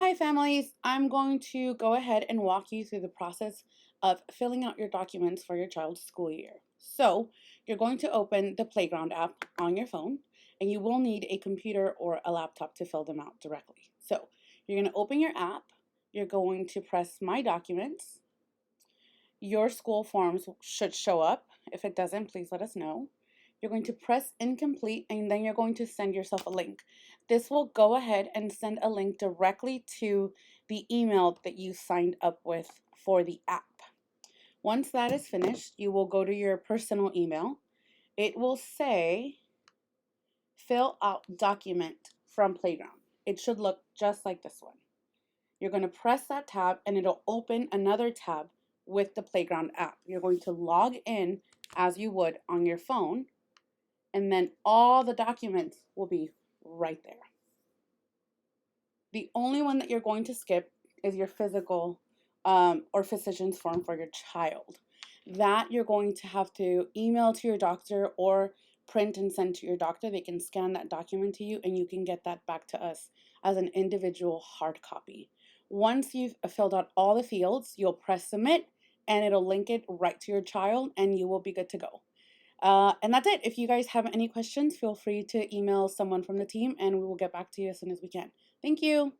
Hi families, I'm going to go ahead and walk you through the process of filling out your documents for your child's school year. So you're going to open the Playground app on your phone and you will need a computer or a laptop to fill them out directly. So you're going to open your app, you're going to press My Documents. Your school forms should show up. If it doesn't, please let us know. You're going to press incomplete and then you're going to send yourself a link. This will go ahead and send a link directly to the email that you signed up with for the app. Once that is finished, you will go to your personal email. It will say fill out document from Playground. It should look just like this one. You're going to press that tab and it'll open another tab with the Playground app. You're going to log in as you would on your phone, and then all the documents will be right there. The only one that you're going to skip is your physical or physician's form for your child. That you're going to have to email to your doctor or print and send to your doctor. They can scan that document to you and you can get that back to us as an individual hard copy. Once you've filled out all the fields, you'll press submit and it'll link it right to your child and you will be good to go. And that's it. If you guys have any questions, feel free to email someone from the team and we will get back to you as soon as we can. Thank you.